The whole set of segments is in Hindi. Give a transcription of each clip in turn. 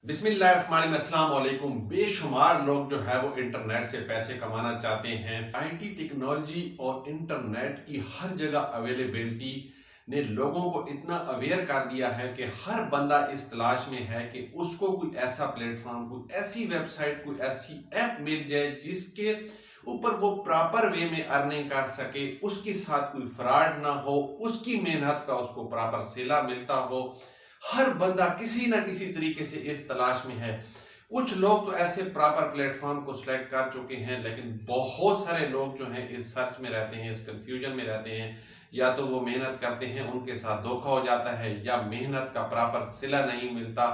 बिस्मिल्लाहिर्रहमानिर्रहीम। बेशुमार लोग जो है वो इंटरनेट से पैसे कमाना चाहते हैं। आईटी टेक्नोलॉजी और इंटरनेट की हर जगह अवेलेबिलिटी ने लोगों को इतना अवेयर कर दिया है कि हर बंदा इस तलाश में है कि उसको कोई ऐसा प्लेटफॉर्म, कोई ऐसी वेबसाइट, कोई ऐसी ऐप मिल जाए जिसके ऊपर वो प्रॉपर वे में अर्निंग कर सके, उसके साथ कोई फ्रॉड ना हो, उसकी मेहनत का उसको प्रॉपर सिला मिलता हो। हर बंदा किसी ना किसी तरीके से इस तलाश में है। कुछ लोग तो ऐसे प्रॉपर प्लेटफॉर्म को सिलेक्ट कर चुके हैं, लेकिन बहुत सारे लोग जो हैं इस सर्च में रहते हैं, इस कंफ्यूजन में रहते हैं। या तो वो मेहनत करते हैं, उनके साथ धोखा हो जाता है, या मेहनत का प्रॉपर सिला नहीं मिलता,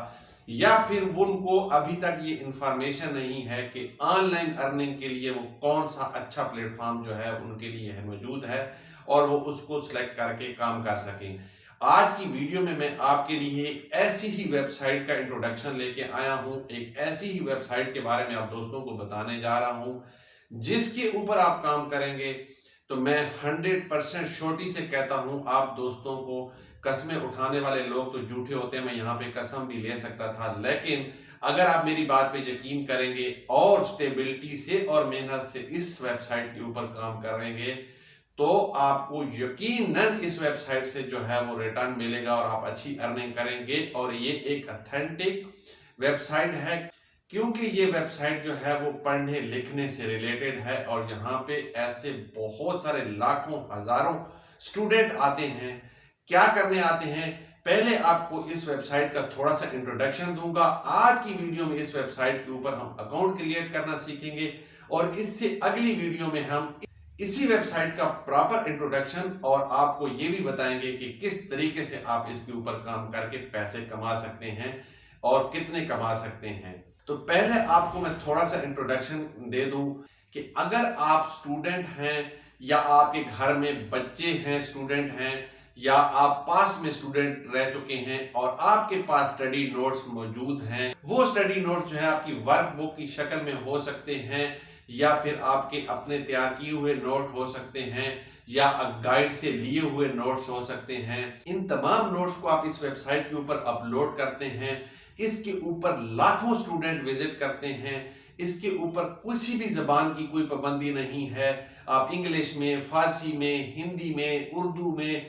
या फिर उनको अभी तक ये इंफॉर्मेशन नहीं है कि ऑनलाइन अर्निंग के लिए वो कौन सा अच्छा प्लेटफॉर्म जो है उनके लिए है मौजूद है और वो उसको सिलेक्ट करके काम कर सकें। आज की वीडियो में मैं आपके लिए एक ऐसी ही वेबसाइट का इंट्रोडक्शन लेके आया हूं, एक ऐसी ही वेबसाइट के बारे में आप दोस्तों को बताने जा रहा हूं जिसके ऊपर आप काम करेंगे तो मैं 100% श्योरिटी से कहता हूं आप दोस्तों को, कसमें उठाने वाले लोग तो झूठे होते हैं, मैं यहाँ पे कसम भी ले सकता था, लेकिन अगर आप मेरी बात पे यकीन करेंगे और स्टेबिलिटी से और मेहनत से इस वेबसाइट के ऊपर काम करेंगे तो आपको यकीनन इस वेबसाइट से जो है वो रिटर्न मिलेगा और आप अच्छी अर्निंग करेंगे। और ये एक ऑथेंटिक वेबसाइट है क्योंकि ये वेबसाइट जो है वो पढ़ने लिखने से रिलेटेड है और यहाँ पे ऐसे बहुत सारे लाखों हजारों स्टूडेंट आते हैं। क्या करने आते हैं, पहले आपको इस वेबसाइट का थोड़ा सा इंट्रोडक्शन दूंगा। आज की वीडियो में इस वेबसाइट के ऊपर हम अकाउंट क्रिएट करना सीखेंगे और इससे अगली वीडियो में हम इसी वेबसाइट का प्रॉपर इंट्रोडक्शन और आपको ये भी बताएंगे कि किस तरीके से आप इसके ऊपर काम करके पैसे कमा सकते हैं और कितने कमा सकते हैं। तो पहले आपको मैं थोड़ा सा इंट्रोडक्शन दे दूं कि अगर आप स्टूडेंट हैं या आपके घर में बच्चे हैं स्टूडेंट हैं या आप पास में स्टूडेंट रह चुके हैं और आपके पास स्टडी नोट्स मौजूद हैं, वो स्टडी नोट्स जो है आपकी वर्कबुक की शक्ल में हो सकते हैं या फिर आपके अपने तैयार किए हुए नोट हो सकते हैं या गाइड से लिए हुए नोट्स हो सकते हैं। इन तमाम नोट्स को आप इस वेबसाइट के ऊपर अपलोड करते हैं। इसके ऊपर लाखों स्टूडेंट विजिट करते हैं। इसके ऊपर किसी भी जबान की कोई पाबंदी नहीं है। आप इंग्लिश में, फारसी में, हिंदी में, उर्दू में,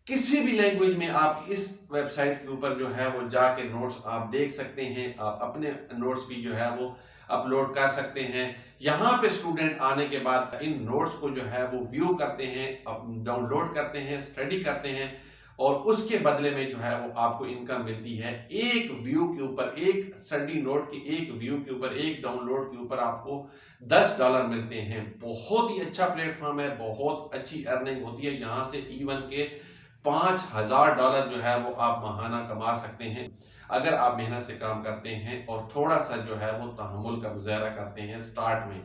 किसी भी लैंग्वेज में आप इस वेबसाइट के ऊपर जो है वो जाके नोट्स आप देख सकते हैं। आप अपने नोट्स भी जो है वो अपलोड कर सकते हैं। यहाँ पे स्टूडेंट आने के बाद इन नोट्स को जो है वो व्यू करते हैं, डाउनलोड करते हैं, स्टडी करते हैं और उसके बदले में जो है वो आपको इनकम मिलती है। एक व्यू के ऊपर, एक स्टडी नोट के एक व्यू के ऊपर, एक डाउनलोड के ऊपर आपको $10 मिलते हैं। बहुत ही अच्छा प्लेटफॉर्म है, बहुत अच्छी अर्निंग होती है। यहाँ से इवन के $5000 जो है वो आप माहाना कमा सकते हैं अगर आप मेहनत से काम करते हैं और थोड़ा सा जो है वो तहम्मुल का मुजाहरा करते हैं स्टार्ट में।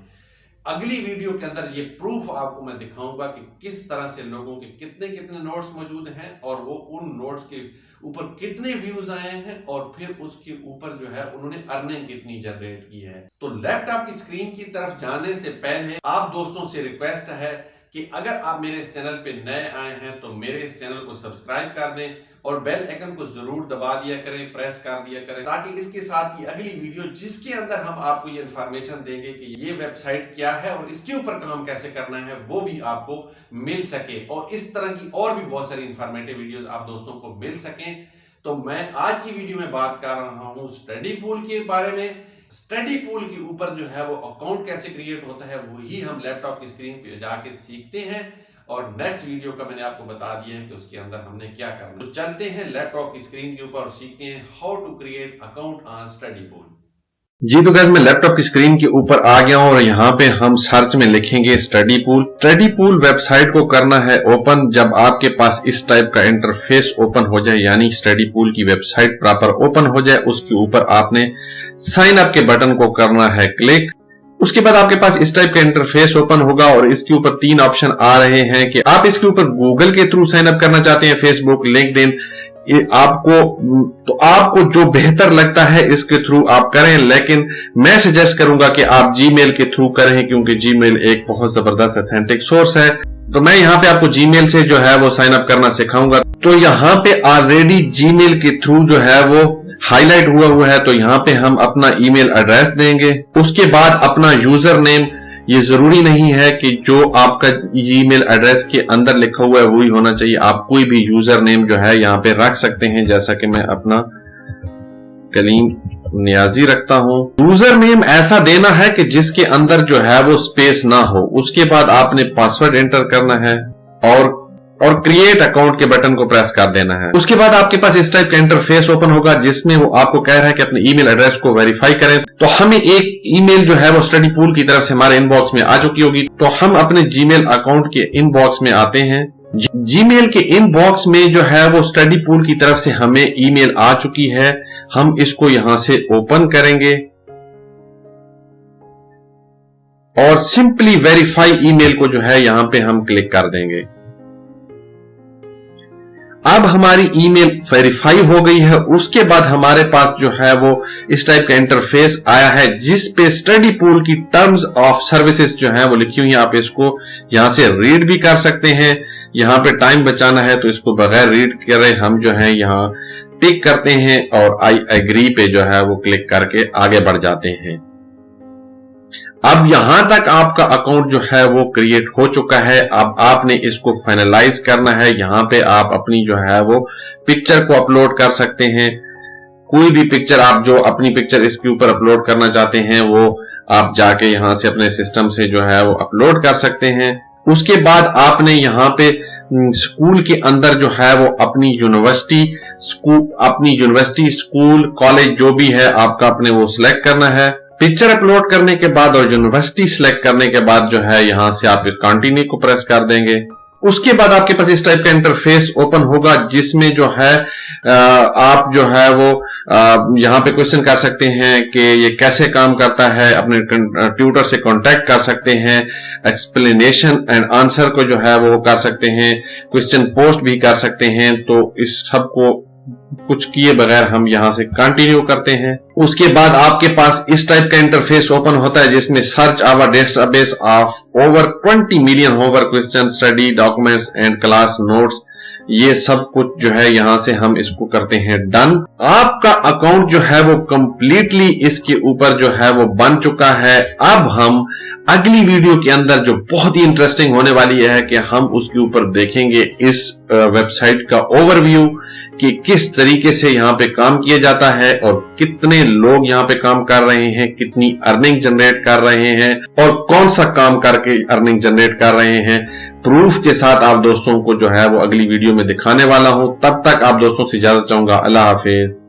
अगली वीडियो के अंदर ये प्रूफ आपको मैं दिखाऊंगा कि किस तरह से लोगों के कितने कितने नोट्स मौजूद हैं और वो उन नोट्स के ऊपर कितने व्यूज आए हैं और फिर उसके ऊपर जो है उन्होंने अर्निंग कितनी जनरेट की है। तो लैपटॉप की स्क्रीन की तरफ जाने से पहले आप दोस्तों से रिक्वेस्ट है कि अगर आप मेरे इस चैनल पे नए आए हैं तो मेरे इस चैनल को सब्सक्राइब कर दें और बेल आइकन को जरूर दबा दिया करें, प्रेस कर दिया करें, ताकि इसके साथ की अगली वीडियो जिसके अंदर हम आपको ये इंफॉर्मेशन देंगे कि ये वेबसाइट क्या है और इसके ऊपर काम कैसे करना है वो भी आपको मिल सके और इस तरह की और भी बहुत सारी इंफॉर्मेटिव वीडियोस आप दोस्तों को मिल सकें। तो मैं आज की वीडियो में बात कर रहा हूँ स्टडी पूल के बारे में। स्टडी पूल के ऊपर जो है वो अकाउंट कैसे क्रिएट होता है वही हम लैपटॉप की स्क्रीन पे जाके सीखते हैं और नेक्स्ट वीडियो का मैंने आपको बता दिया है कि उसके अंदर हमने क्या करना। तो चलते हैं लैपटॉप की स्क्रीन के ऊपर और सीखते हैं how to create account on Study Pool. जी तो गाइस मैं लैपटॉप की स्क्रीन के ऊपर आ गया हूं और यहाँ पे हम सर्च में लिखेंगे study pool. Study pool website को करना है ओपन। जब आपके पास इस टाइप का इंटरफेस ओपन हो जाए यानी स्टडी पूल की वेबसाइट प्रॉपर ओपन हो जाए, उसके ऊपर आपने साइन अप के बटन को करना है क्लिक। उसके बाद आपके पास इस टाइप का इंटरफेस ओपन होगा और इसके ऊपर 3 ऑप्शन आ रहे हैं कि आप इसके ऊपर गूगल के थ्रू साइन अप करना चाहते हैं, फेसबुक, लिंक्डइन, आपको जो बेहतर लगता है इसके थ्रू आप करें, लेकिन मैं सजेस्ट करूंगा कि आप जीमेल के थ्रू करें क्योंकि जीमेल एक बहुत जबरदस्त ऑथेंटिक सोर्स है। तो मैं यहाँ पे आपको जीमेल से जो है वो साइन अप करना सिखाऊंगा। तो यहाँ पे ऑलरेडी जीमेल के थ्रू जो है वो हाईलाइट हुआ है, तो यहाँ पे हम अपना ईमेल एड्रेस देंगे। उसके बाद अपना यूजर नेम, ये जरूरी नहीं है कि जो आपका ईमेल एड्रेस के अंदर लिखा हुआ है वही होना चाहिए, आप कोई भी यूजर नेम जो है यहाँ पे रख सकते हैं, जैसा कि मैं अपना कलीम नियाजी रखता हूं। यूजर नेम ऐसा देना है कि जिसके अंदर जो है वो स्पेस ना हो। उसके बाद आपने पासवर्ड एंटर करना है और क्रिएट अकाउंट के बटन को प्रेस कर देना है। उसके बाद आपके पास इस टाइप का इंटरफेस ओपन होगा जिसमें वो आपको कह रहा है कि अपने ईमेल एड्रेस को वेरीफाई करें। तो हमें एक ईमेल जो है वो स्टडी पूल की तरफ से हमारे इनबॉक्स में आ चुकी होगी। तो हम अपने जीमेल अकाउंट के इनबॉक्स में आते हैं। जीमेल के इनबॉक्स में जो है वो स्टडी पूल की तरफ से हमें ईमेल आ चुकी है। हम इसको यहां से ओपन करेंगे और सिंपली वेरीफाई ईमेल को जो है यहां पे हम क्लिक कर देंगे। अब हमारी ईमेल वेरीफाई हो गई है। उसके बाद हमारे पास जो है वो इस टाइप का इंटरफेस आया है जिस पे स्टडी पूल की टर्म्स ऑफ सर्विसेज जो है वो लिखी हुई है। आप इसको यहां से रीड भी कर सकते हैं। यहां पे टाइम बचाना है तो इसको बगैर रीड करे हम जो है यहां टिक करते हैं और आई एग्री पे जो है वो क्लिक करके आगे बढ़ जाते हैं। अब यहां तक आपका अकाउंट जो है वो क्रिएट हो चुका है। अब आपने इसको फाइनलाइज करना है। यहां पे आप अपनी जो है वो पिक्चर को अपलोड कर सकते हैं। कोई भी पिक्चर आप जो अपनी पिक्चर इसके ऊपर अपलोड करना चाहते हैं वो आप जाके यहां से अपने सिस्टम से जो है वो अपलोड कर सकते हैं। उसके बाद आपने यहां पे स्कूल के अंदर जो है वो अपनी यूनिवर्सिटी स्कूल कॉलेज जो भी है आपका अपने वो सिलेक्ट करना है। पिक्चर अपलोड करने के बाद और यूनिवर्सिटी सिलेक्ट करने के बाद जो है यहां से आप कंटिन्यू को प्रेस कर देंगे। उसके बाद आपके पास इस टाइप का इंटरफेस ओपन होगा जिसमें जो है आप जो है वो यहां पे क्वेश्चन कर सकते हैं कि ये कैसे काम करता है। अपने ट्यूटर से कांटेक्ट कर सकते हैं। एक्सप्लेनेशन एंड आंसर को जो है वो कर सकते हैं। क्वेश्चन पोस्ट भी कर सकते हैं। तो इस सब को कुछ किए बगैर हम यहां से कंटिन्यू करते हैं। उसके बाद आपके पास इस टाइप का इंटरफेस ओपन होता है जिसमें search our database of over 20 million homework question, study documents and class notes, ये सब कुछ जो है यहां से हम इसको करते हैं डन। आपका अकाउंट जो है वो कंप्लीटली इसके ऊपर जो है वो बन चुका है। अब हम अगली वीडियो के अंदर जो बहुत ही इंटरेस्टिंग होने वाली है कि हम उसके ऊपर देखेंगे इस वेबसाइट का ओवरव्यू कि किस तरीके से यहाँ पे काम किया जाता है और कितने लोग यहाँ पे काम कर रहे हैं, कितनी अर्निंग जनरेट कर रहे हैं और कौन सा काम करके अर्निंग जनरेट कर रहे हैं। प्रूफ के साथ आप दोस्तों को जो है वो अगली वीडियो में दिखाने वाला हूं। तब तक आप दोस्तों से इजाजत चाहूंगा। अल्लाह हाफिज।